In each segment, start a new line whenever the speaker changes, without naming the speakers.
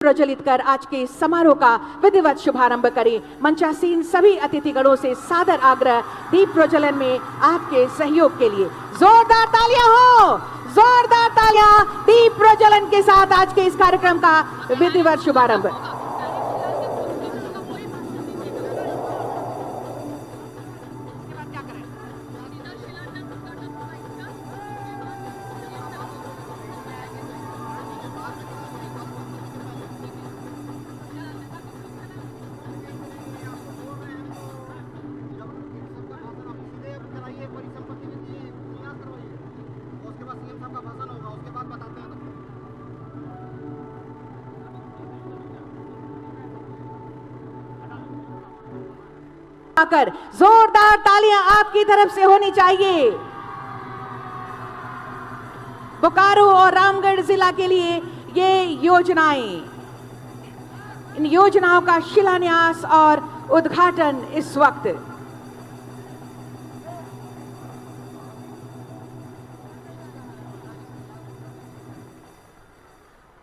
प्रज्वलित कर आज के समारोह का विधिवत शुभारंभ करें। मंचासीन सभी अतिथिगणों से सादर आग्रह दीप प्रज्वलन में आपके सहयोग के लिए जोरदार तालियां हो, जोरदार तालियां दीप प्रज्वलन के साथ आज के इस कार्यक्रम का विधिवत शुभारंभ। कर जोरदार तालियां आपकी तरफ से होनी चाहिए। बोकारो और रामगढ़ जिला के लिए ये योजनाएं, इन योजनाओं का शिलान्यास और उद्घाटन इस वक्त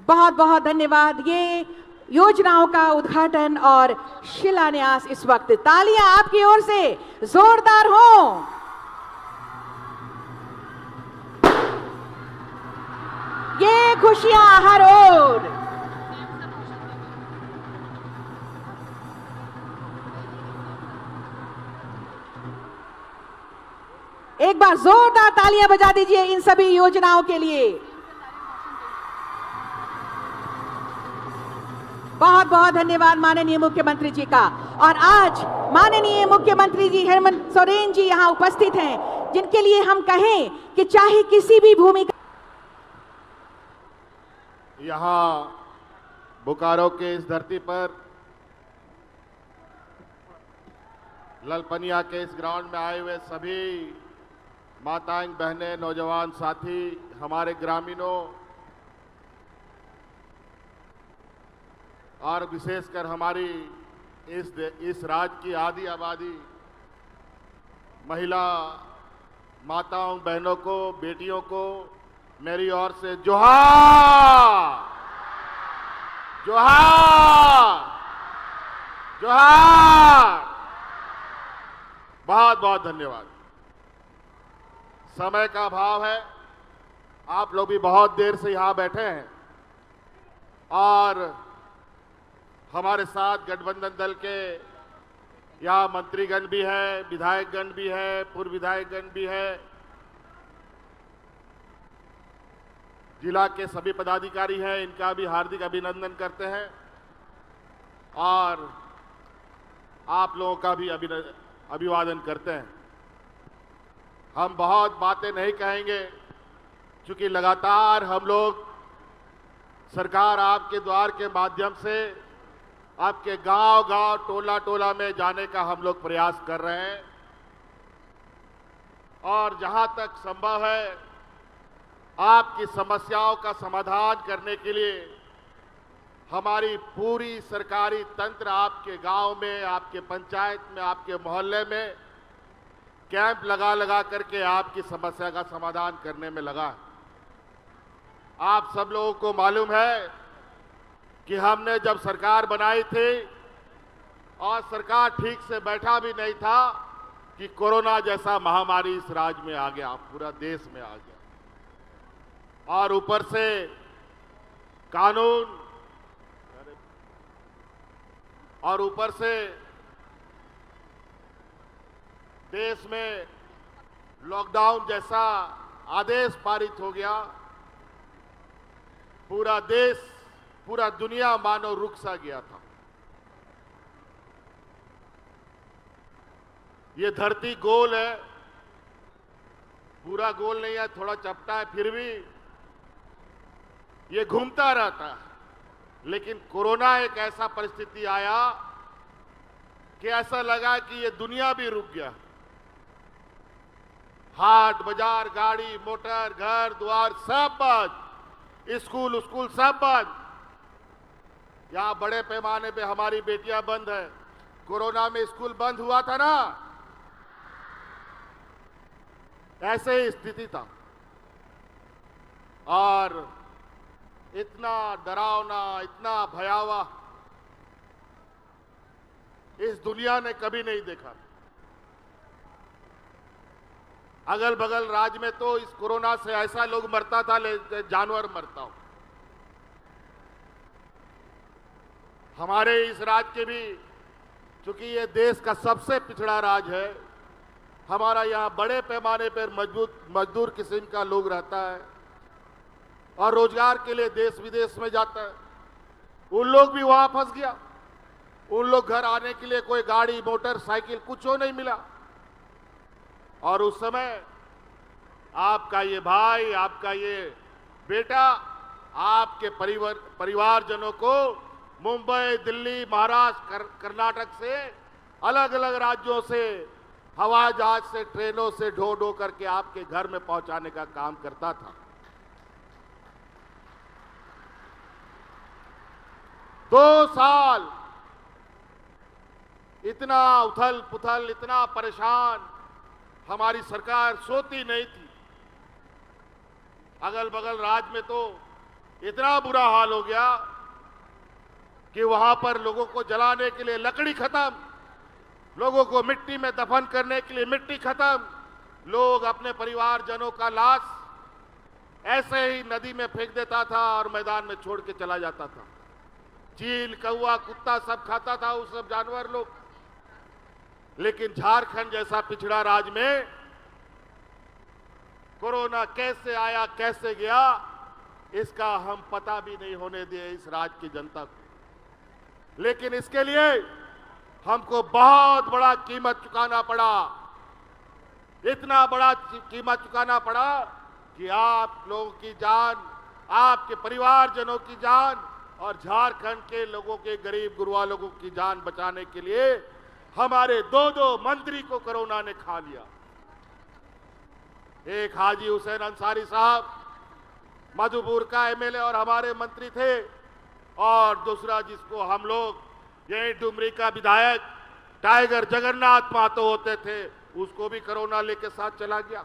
बहुत बहुत धन्यवाद। ये योजनाओं का उद्घाटन और शिलान्यास इस वक्त तालियां आपकी ओर से जोरदार हो। ये खुशियां हर ओर। एक बार जोरदार तालियां बजा दीजिए इन सभी योजनाओं के लिए। बहुत बहुत धन्यवाद माननीय मुख्यमंत्री जी का। और आज माननीय मुख्यमंत्री जी हेमंत सोरेन जी यहां उपस्थित हैं, जिनके लिए हम कहें कि चाहे किसी भी भूमिका
यहां बोकारो के इस धरती पर ललपनिया के इस ग्राउंड में आए हुए सभी माताएं, बहनें, नौजवान साथी, हमारे ग्रामीणों और विशेषकर हमारी इस राज्य की आधी आबादी महिला माताओं, बहनों को, बेटियों को मेरी ओर से जोहार, जोहार, जोहार। बहुत बहुत धन्यवाद। समय का अभाव है, आप लोग भी बहुत देर से यहां बैठे हैं और हमारे साथ गठबंधन दल के यहाँ मंत्रीगण भी है, विधायकगण भी है, पूर्व विधायकगण भी है, जिला के सभी पदाधिकारी हैं, इनका भी हार्दिक अभिनंदन करते हैं और आप लोगों का भी अभिवादन करते हैं। हम बहुत बातें नहीं कहेंगे क्योंकि लगातार हम लोग सरकार आपके द्वार के माध्यम से आपके गांव-गांव, टोला-टोला में जाने का हम लोग प्रयास कर रहे हैं और जहां तक संभव है आपकी समस्याओं का समाधान करने के लिए हमारी पूरी सरकारी तंत्र आपके गांव में, आपके पंचायत में, आपके मोहल्ले में कैंप लगा करके आपकी समस्या का समाधान करने में लगा। आप सब लोगों को मालूम है कि हमने जब सरकार बनाई थी और सरकार ठीक से बैठा भी नहीं था कि कोरोना जैसा महामारी इस राज्य में आ गया, पूरा देश में आ गया और ऊपर से कानून और ऊपर से देश में लॉकडाउन जैसा आदेश पारित हो गया। पूरा देश, पूरा दुनिया मानो रुक सा गया था। ये धरती गोल है, पूरा गोल नहीं है, थोड़ा चपटा है, फिर भी ये घूमता रहता है। लेकिन कोरोना एक ऐसा परिस्थिति आया कि ऐसा लगा कि ये दुनिया भी रुक गया। हाट बाजार, गाड़ी मोटर, घर द्वार सब बंद, स्कूल सब बंद। यहां बड़े पैमाने पे हमारी बेटियां बंद है। कोरोना में स्कूल बंद हुआ था ना, ऐसे ही स्थिति था और इतना डरावना, इतना भयावह इस दुनिया ने कभी नहीं देखा। अगल बगल राज्य में तो इस कोरोना से ऐसा लोग मरता था जैसे जानवर मरता हो। हमारे इस राज्य के भी, चूंकि ये देश का सबसे पिछड़ा राज्य है, हमारा यहाँ बड़े पैमाने पर मजदूर किस्म का लोग रहता है और रोजगार के लिए देश विदेश में जाता है। उन लोग भी वहां फंस गया। उन लोग घर आने के लिए कोई गाड़ी, मोटरसाइकिल कुछ नहीं मिला। और उस समय आपका ये भाई, आपका ये बेटा, आपके परिवारजनों को मुंबई, दिल्ली, महाराष्ट्र, कर्नाटक से, अलग अलग राज्यों से, हवाई जहाज से, ट्रेनों से ढो ढो करके आपके घर में पहुंचाने का काम करता था। 2 साल इतना उथल पुथल, इतना परेशान हमारी सरकार सोती नहीं थी। अगल बगल राज्य में तो इतना बुरा हाल हो गया कि वहां पर लोगों को जलाने के लिए लकड़ी खत्म, लोगों को मिट्टी में दफन करने के लिए मिट्टी खत्म, लोग अपने परिवारजनों का लाश ऐसे ही नदी में फेंक देता था और मैदान में छोड़ के चला जाता था। चील, कौवा, कुत्ता सब खाता था उस सब जानवर लोग। लेकिन झारखंड जैसा पिछड़ा राज्य में कोरोना कैसे आया, कैसे गया, इसका हम पता भी नहीं होने दिए इस राज्य की जनता को। लेकिन इसके लिए हमको बहुत बड़ा कीमत चुकाना पड़ा। इतना बड़ा कीमत चुकाना पड़ा कि आप लोगों की जान, आपके परिवारजनों की जान और झारखंड के लोगों के, गरीब गुरबा लोगों की जान बचाने के लिए हमारे 2 मंत्री को कोरोना ने खा लिया। एक हाजी हुसैन अंसारी साहब मधुपुर का एमएलए और हमारे मंत्री थे, और दूसरा जिसको हम लोग यही डुमरी का विधायक टाइगर जगन्नाथ महतो होते थे, उसको भी कोरोना लेके साथ चला गया।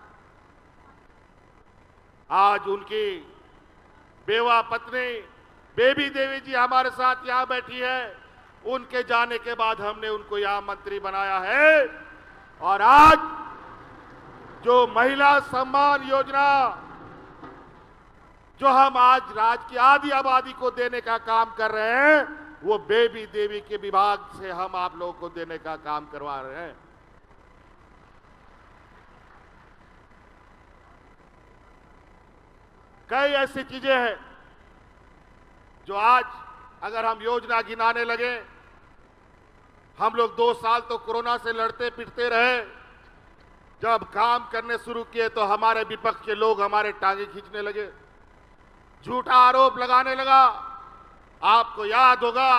आज उनकी बेवा पत्नी बेबी देवी जी हमारे साथ यहां बैठी है। उनके जाने के बाद हमने उनको यहां मंत्री बनाया है। और आज जो महिला सम्मान योजना जो हम आज राज्य की आधी आबादी को देने का काम कर रहे हैं, वो बेबी देवी के विभाग से हम आप लोगों को देने का काम करवा रहे हैं। कई ऐसी चीजें हैं जो आज अगर हम योजना गिनाने लगे, हम लोग 2 साल तो कोरोना से लड़ते पिटते रहे। जब काम करने शुरू किए तो हमारे विपक्ष के लोग हमारे टांगे खींचने लगे, झूठा आरोप लगाने लगा। आपको याद होगा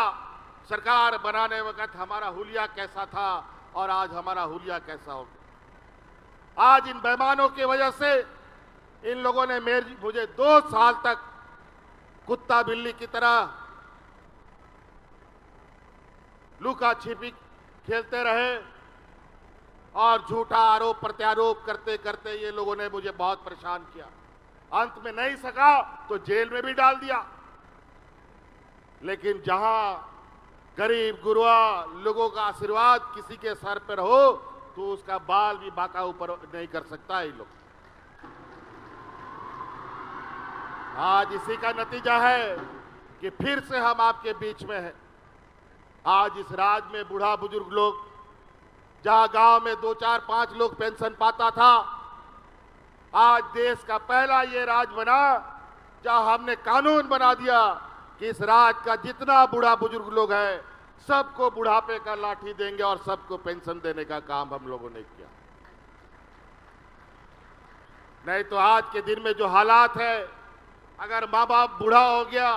सरकार बनाने वक्त हमारा हुलिया कैसा था और आज हमारा हुलिया कैसा हो गया। आज इन बेईमानों की वजह से इन लोगों ने मुझे 2 साल तक कुत्ता बिल्ली की तरह लुका छिपी खेलते रहे और झूठा आरोप प्रत्यारोप करते करते ये लोगों ने मुझे बहुत परेशान किया। अंत में नहीं सका तो जेल में भी डाल दिया। लेकिन जहां गरीब गुरबा लोगों का आशीर्वाद किसी के सर पर हो तो उसका बाल भी बाका ऊपर नहीं कर सकता ये लोग। आज इसी का नतीजा है कि फिर से हम आपके बीच में हैं। आज इस राज्य में बूढ़ा बुजुर्ग लोग, जहां गांव में 2, 4, 5 लोग पेंशन पाता था, आज देश का पहला ये राज्य बना जहां हमने कानून बना दिया कि इस राज्य का जितना बूढ़ा बुजुर्ग लोग हैं सबको बुढ़ापे का लाठी देंगे और सबको पेंशन देने का काम हम लोगों ने किया। नहीं तो आज के दिन में जो हालात है, अगर माँ बाप बूढ़ा हो गया,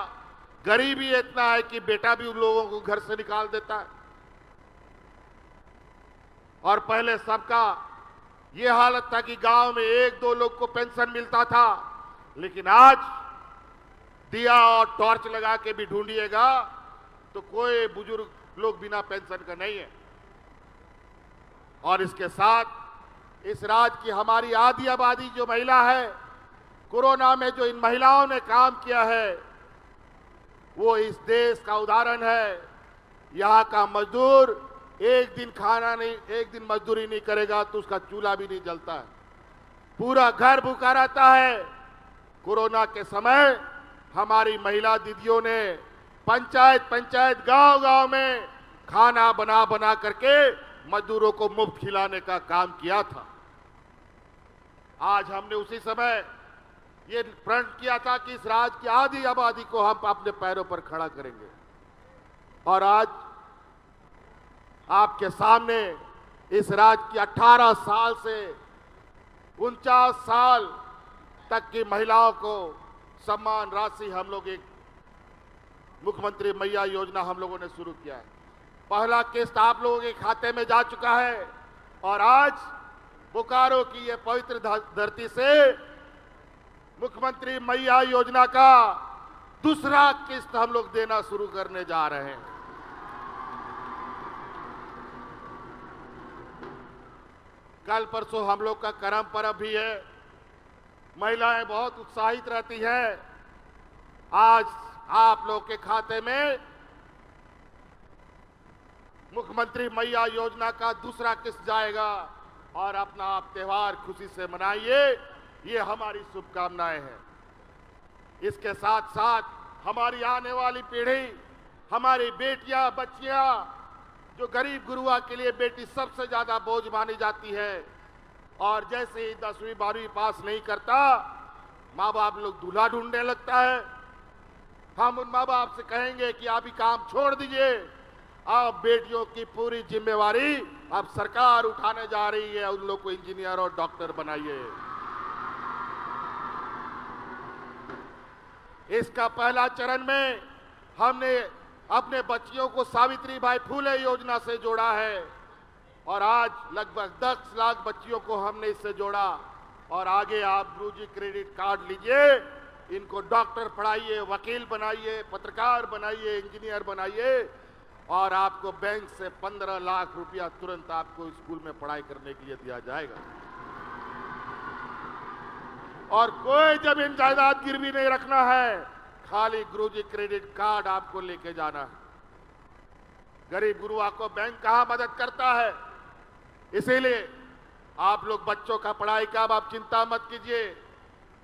गरीबी इतना है कि बेटा भी उन लोगों को घर से निकाल देता है। और पहले सबका ये हालत था कि गांव में 1-2 लोग को पेंशन मिलता था, लेकिन आज दिया और टॉर्च लगा के भी ढूंढिएगा तो कोई बुजुर्ग लोग बिना पेंशन का नहीं है। और इसके साथ इस राज्य की हमारी आधी आबादी जो महिला है, कोरोना में जो इन महिलाओं ने काम किया है, वो इस देश का उदाहरण है। यहाँ का मजदूर एक दिन मजदूरी नहीं करेगा तो उसका चूल्हा भी नहीं जलता है, पूरा घर भूखा रहता है। कोरोना के समय हमारी महिला दीदियों ने पंचायत गांव में खाना बना करके मजदूरों को मुफ्त खिलाने का काम किया था। आज हमने उसी समय ये प्रण किया था कि इस राज्य की आधी आबादी को हम अपने पैरों पर खड़ा करेंगे, और आज आपके सामने इस राज्य की 18 साल से 49 साल तक की महिलाओं को सम्मान राशि हम लोग एक मुख्यमंत्री मैया योजना हम लोगों ने शुरू किया है। पहला किस्त आप लोगों के खाते में जा चुका है, और आज बोकारो की ये पवित्र धरती से मुख्यमंत्री मैया योजना का दूसरा किस्त हम लोग देना शुरू करने जा रहे हैं। कल परसों हम लोग का करम पर्व भी है। महिलाएं बहुत उत्साहित रहती हैं। आज आप लोग के खाते में मुख्यमंत्री मैया योजना का दूसरा किस्त जाएगा, और अपना आप त्योहार खुशी से मनाइए, ये हमारी शुभकामनाएं हैं। इसके साथ साथ हमारी आने वाली पीढ़ी, हमारी बेटियां बच्चियां, जो गरीब गुरुआ के लिए बेटी सबसे ज्यादा बोझ मानी जाती है, और जैसे ही 10वीं 12वीं पास नहीं करता माँ बाप लोग दूल्हा ढूंढने लगता है। हम उन माँ बाप से कहेंगे कि आप ही काम छोड़ दीजिए, अब बेटियों की पूरी जिम्मेवारी अब सरकार उठाने जा रही है, उन लोग को इंजीनियर और डॉक्टर बनाइए। इसका पहला चरण में हमने अपने बच्चियों को सावित्रीबाई फुले योजना से जोड़ा है, और आज लगभग 10 लाख बच्चियों को हमने इससे जोड़ा। और आगे आप गुरुजी क्रेडिट कार्ड लीजिए, इनको डॉक्टर पढ़ाइए, वकील बनाइए, पत्रकार बनाइए, इंजीनियर बनाइए, और आपको बैंक से 15 लाख रुपया तुरंत आपको स्कूल में पढ़ाई करने के लिए दिया जाएगा। और कोई जमीन जायदाद गिरवी नहीं रखना है, खाली गुरुजी क्रेडिट कार्ड आपको लेके जाना है। गरीब गुरुआ को बैंक कहां मदद करता है, इसीलिए आप लोग बच्चों का पढ़ाई का आप चिंता मत कीजिए।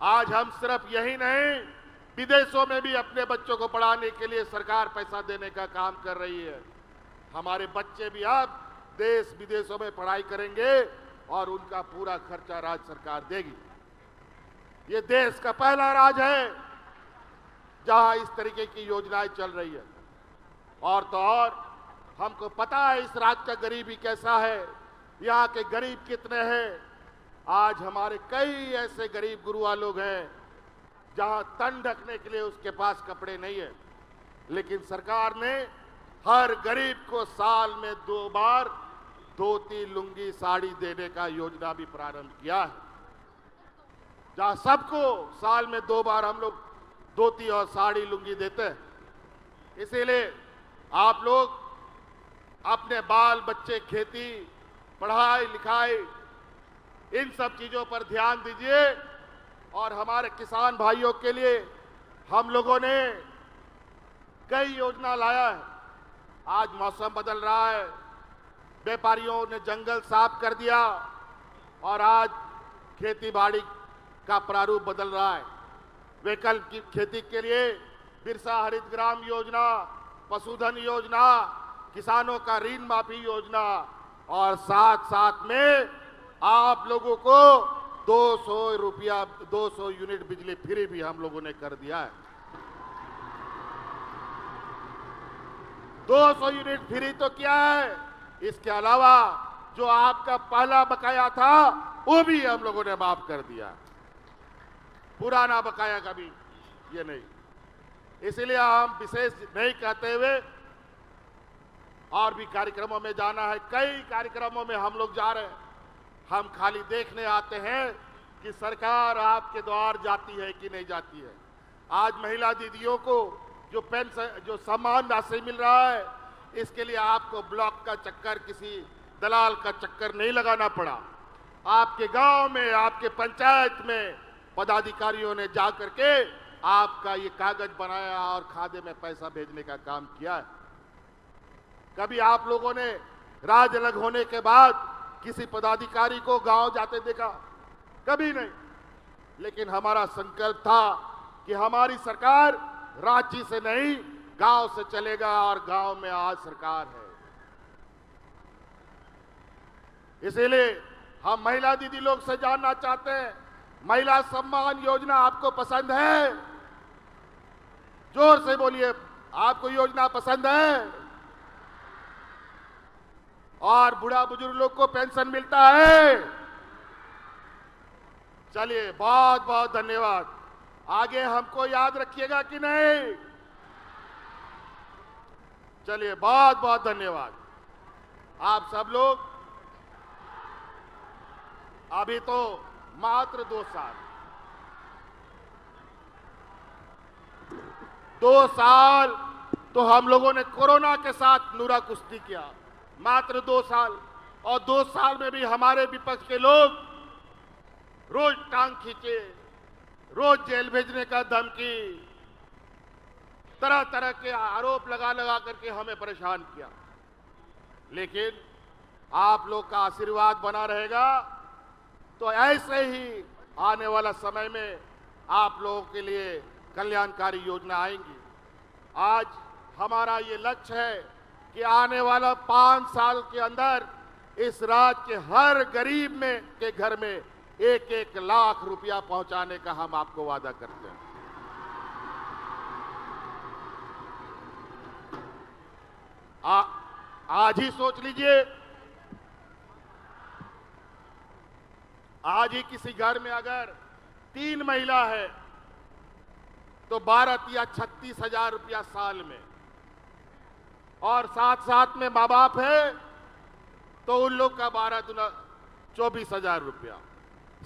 आज हम सिर्फ यही नहीं, विदेशों में भी अपने बच्चों को पढ़ाने के लिए सरकार पैसा देने का काम कर रही है। हमारे बच्चे भी अब देश विदेशों में पढ़ाई करेंगे, और उनका पूरा खर्चा राज्य सरकार देगी। ये देश का पहला राज्य है जहां इस तरीके की योजनाएं चल रही है। और तो और हमको पता है इस राज्य का गरीबी कैसा है, यहाँ के गरीब कितने हैं। आज हमारे कई ऐसे गरीब गुरुआ लोग हैं जहां तन ढकने के लिए उसके पास कपड़े नहीं है, लेकिन सरकार ने हर गरीब को साल में 2 बार धोती लुंगी साड़ी देने का योजना भी प्रारंभ किया है, जहां सबको साल में 2 बार हम लोग धोती और साड़ी लुंगी देते हैं। इसीलिए आप लोग अपने बाल बच्चे, खेती, पढ़ाई लिखाई, इन सब चीजों पर ध्यान दीजिए। और हमारे किसान भाइयों के लिए हम लोगों ने कई योजना लाया है। आज मौसम बदल रहा है, व्यापारियों ने जंगल साफ कर दिया, और आज खेती बाड़ी का प्रारूप बदल रहा है। वैकल्पिक खेती के लिए बिरसा हरित ग्राम योजना, पशुधन योजना, किसानों का ऋण माफी योजना, और साथ साथ में आप लोगों को 200 यूनिट बिजली फ्री भी हम लोगों ने कर दिया है। 200 यूनिट फ्री तो क्या है, इसके अलावा जो आपका पहला बकाया था वो भी हम लोगों ने माफ कर दिया, पुराना बकाया का भी ये नहीं। इसलिए हम विशेष नहीं कहते हुए और भी कार्यक्रमों में जाना है, कई कार्यक्रमों में हम लोग जा रहे हैं। हम खाली देखने आते हैं कि सरकार आपके द्वार जाती है कि नहीं जाती है। आज महिला दीदियों को जो पेंशन, जो सम्मान राशि मिल रहा है, इसके लिए आपको ब्लॉक का चक्कर, किसी दलाल का चक्कर नहीं लगाना पड़ा। आपके गांव में, आपके पंचायत में पदाधिकारियों ने जा करके आपका ये कागज बनाया और खाते में पैसा भेजने का काम किया है। कभी आप लोगों ने राज अलग होने के बाद किसी पदाधिकारी को गांव जाते देखा? कभी नहीं। लेकिन हमारा संकल्प था कि हमारी सरकार रांची से नहीं गांव से चलेगा और गांव में आज सरकार है। इसीलिए हम महिला दीदी लोग से जानना चाहते हैं, महिला सम्मान योजना आपको पसंद है? जोर से बोलिए, आपको योजना पसंद है? और बूढ़ा बुजुर्ग लोग को पेंशन मिलता है? चलिए, बहुत बहुत धन्यवाद। आगे हमको याद रखिएगा कि नहीं? चलिए, बहुत बहुत धन्यवाद। आप सब लोग अभी तो मात्र 2 साल तो हम लोगों ने कोरोना के साथ नूरा कुश्ती किया, मात्र 2 साल। और 2 साल में भी हमारे विपक्ष के लोग रोज टांग खींचे, रोज जेल भेजने का धमकी, तरह तरह के आरोप लगा लगा करके हमें परेशान किया। लेकिन आप लोग का आशीर्वाद बना रहेगा तो ऐसे ही आने वाला समय में आप लोगों के लिए कल्याणकारी योजना आएंगी। आज हमारा ये लक्ष्य है कि आने वाला 5 साल के अंदर इस राज्य के हर गरीब में के घर में 1-1 लाख रुपया पहुंचाने का हम आपको वादा करते हैं। आज ही सोच लीजिए, आज ही किसी घर में अगर 3 महिला है तो 12 या 36 हजार रुपया साल में, और साथ साथ में माँ बाप है तो उन लोग का 12 दूना 24 हजार रुपया,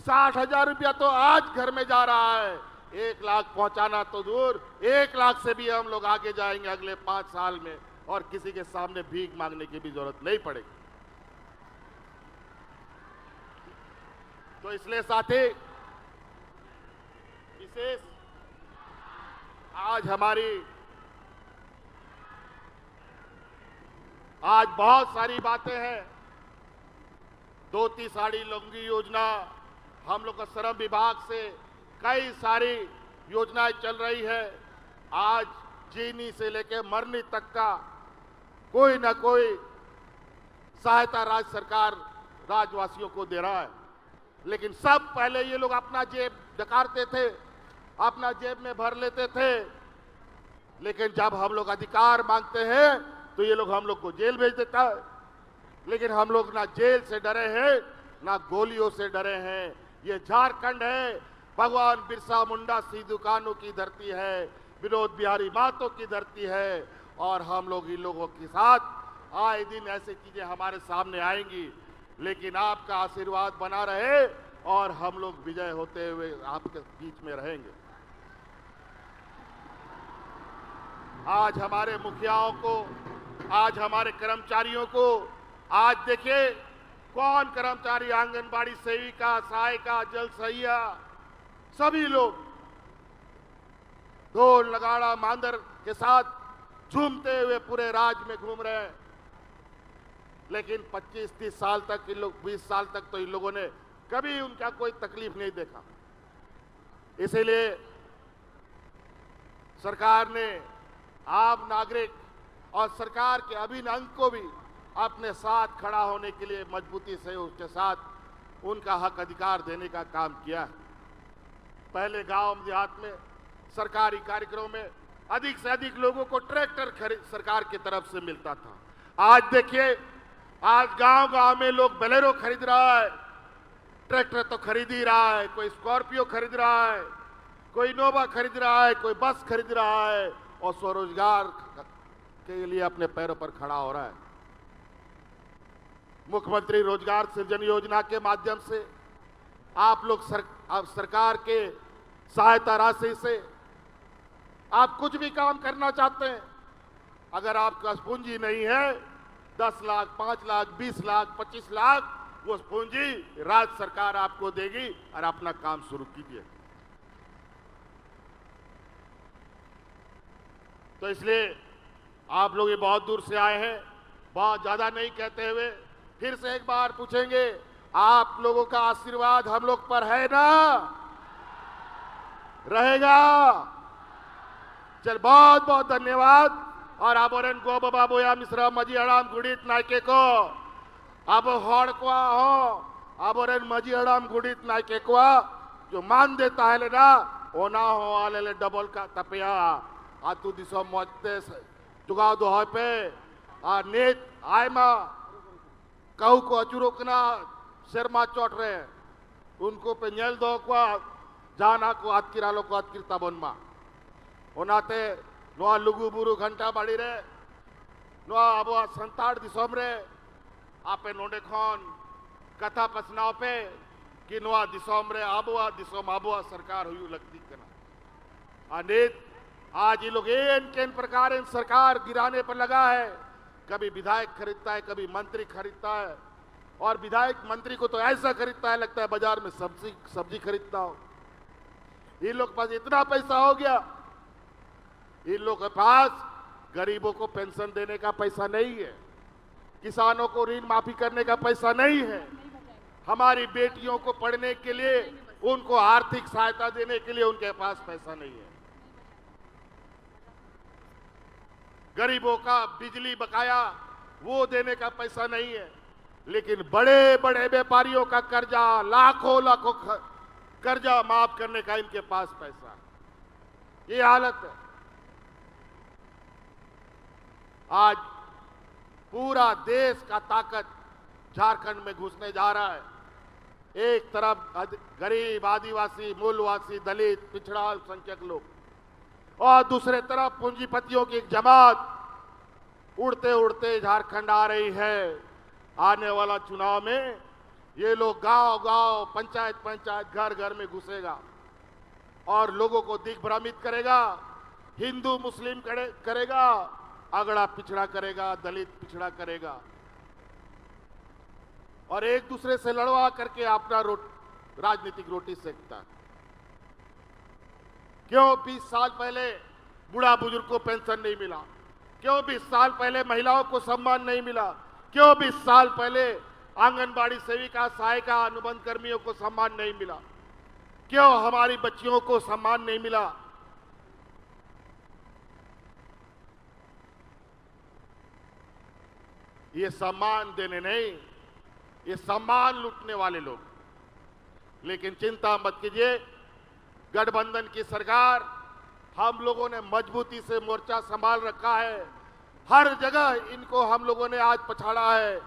60 हजार रुपया तो आज घर में जा रहा है। 1 लाख पहुंचाना तो दूर, 1 लाख से भी हम लोग आगे जाएंगे अगले 5 साल में, और किसी के सामने भीख मांगने की भी जरूरत नहीं पड़ेगी। तो इसलिए साथी, विशेष आज बहुत सारी बातें हैं। धोती साड़ी लुंगी योजना, हम लोग का श्रम विभाग से कई सारी योजनाएं चल रही है। आज जीनी से लेकर मरनी तक का कोई ना कोई सहायता राज्य सरकार राज्यवासियों को दे रहा है। लेकिन सब पहले ये लोग अपना जेब डकारते थे, अपना जेब में भर लेते थे। लेकिन जब हम लोग अधिकार मांगते हैं तो ये लोग हम लोग को जेल भेज देता है। लेकिन हम लोग ना जेल से डरे हैं, ना गोलियों से डरे हैं। ये झारखंड है, भगवान बिरसा मुंडा सिद्धू कान्हू की धरती है, विनोद बिहारी महतो की धरती है। और हम लोग इन लोगों के साथ आए दिन ऐसे चीजें हमारे सामने आएंगी। लेकिन आपका आशीर्वाद बना रहे और हम लोग विजय होते हुए आपके बीच में रहेंगे। आज हमारे मुखियाओं को, आज हमारे कर्मचारियों को, आज देखिए कौन कर्मचारी, आंगनबाड़ी सेविका, सहायिका, जल सहिया, सभी लोग ढोल नगाड़ा मांदर के साथ झूमते हुए पूरे राज्य में घूम रहे हैं। लेकिन 25-30 साल तक इन लोग, 20 साल तक तो इन लोगों ने कभी उनका कोई तकलीफ नहीं देखा। इसीलिए सरकार ने आम नागरिक और सरकार के अभिन्न अंग को भी अपने साथ खड़ा होने के लिए मजबूती से उसके साथ उनका हक अधिकार देने का काम किया है। पहले गांव देहात में सरकारी कार्यक्रमों में अधिक से अधिक लोगों को ट्रैक्टर सरकार की तरफ से मिलता था। आज देखिए, आज गांव-गांव में लोग बोलेरो खरीद रहा है, ट्रैक्टर तो खरीद ही रहा है, कोई स्कॉर्पियो खरीद रहा है, कोई इनोवा खरीद रहा है, कोई बस खरीद रहा है और स्वरोजगार के लिए अपने पैरों पर खड़ा हो रहा है। मुख्यमंत्री रोजगार सृजन योजना के माध्यम से आप लोग सरकार के सहायता राशि से आप कुछ भी काम करना चाहते हैं, अगर आपका पूंजी नहीं है, 10 लाख, 5 लाख, 20 लाख, 25 लाख, वो पूंजी राज्य सरकार आपको देगी और अपना काम शुरू कीजिए। तो इसलिए आप लोग ये बहुत दूर से आए हैं, बहुत ज्यादा नहीं कहते हुए फिर से एक बार पूछेंगे, आप लोगों का आशीर्वाद हम लोग पर है ना? रहेगा? चल, बहुत बहुत धन्यवाद। और आबोरन गो बाबा बोया मिश्रा मजी अड़ाम गुड़ित नायके को अब हड़ को हो आबोरन मजी अड़ाम गुड़ित नायके को जो मान देता है लेना ओना हो आले डबल का तपिया आतु दिसो मजते जुगाव दो है पे आ नेत आय मा कहू को अचुरोकना शर्मा चोट रहे उनको पे नेल दो को जाना को आतकिरालो को आतकिरता बन मा ओनाते नोआ लुगु बुरु घंटा बाड़ी रे नोआ अब संताड़ दिसोम रे आपे नोडे खन कथा पसनाव पे कि नोआ दिसोम रे आबुआ दिसोम आबुआ सरकार हुई लगती करना अनेक आज ये लोग केन प्रकार इन सरकार गिराने पर लगा है। कभी विधायक खरीदता है, कभी मंत्री खरीदता है, और विधायक मंत्री को तो ऐसा खरीदता है लगता है बाजार में सब्जी खरीदता हो। इन लोग के पास इतना पैसा हो गया, इन लोग के पास गरीबों को पेंशन देने का पैसा नहीं है, किसानों को ऋण माफी करने का पैसा नहीं है, हमारी बेटियों को पढ़ने के लिए उनको आर्थिक सहायता देने के लिए उनके पास पैसा नहीं है, गरीबों का बिजली बकाया वो देने का पैसा नहीं है। लेकिन बड़े बड़े व्यापारियों का कर्जा लाखों लाखों कर्जा माफ करने का इनके पास पैसा है। ये हालत है। आज पूरा देश का ताकत झारखंड में घुसने जा रहा है। एक तरफ गरीब, आदिवासी, मूलवासी, दलित, पिछड़ा अल्पसंख्यक लोग, और दूसरे तरफ पूंजीपतियों की एक जमात उड़ते उड़ते झारखंड आ रही है। आने वाला चुनाव में ये लोग गांव गांव, पंचायत पंचायत, घर घर में घुसेगा और लोगों को दिग्भ्रमित करेगा, हिंदू मुस्लिम करेगा, अगड़ा पिछड़ा करेगा, दलित पिछड़ा करेगा, और एक दूसरे से लड़वा करके अपना राजनीतिक रोटी सेकता है। क्यों 20 साल पहले बूढ़ा बुजुर्ग को पेंशन नहीं मिला? क्यों 20 साल पहले महिलाओं को सम्मान नहीं मिला? क्यों 20 साल पहले आंगनबाड़ी सेविका, सहायिका, अनुबंध कर्मियों को सम्मान नहीं मिला? क्यों हमारी बच्चियों को सम्मान नहीं मिला? ये सम्मान देने नहीं, ये सम्मान लूटने वाले लोग। लेकिन चिंता मत कीजिए, गठबंधन की सरकार, हम लोगों ने मजबूती से मोर्चा संभाल रखा है। हर जगह इनको हम लोगों ने आज पछाड़ा है।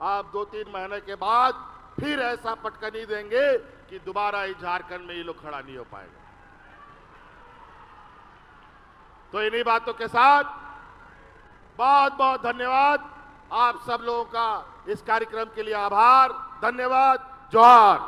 आप 2-3 महीने के बाद फिर ऐसा पटकनी देंगे कि दोबारा इस झारखंड में ये लोग खड़ा नहीं हो पाएगा। तो इन्हीं बातों के साथ बहुत बहुत धन्यवाद। आप सब लोगों का इस कार्यक्रम के लिए आभार, धन्यवाद, जोहार।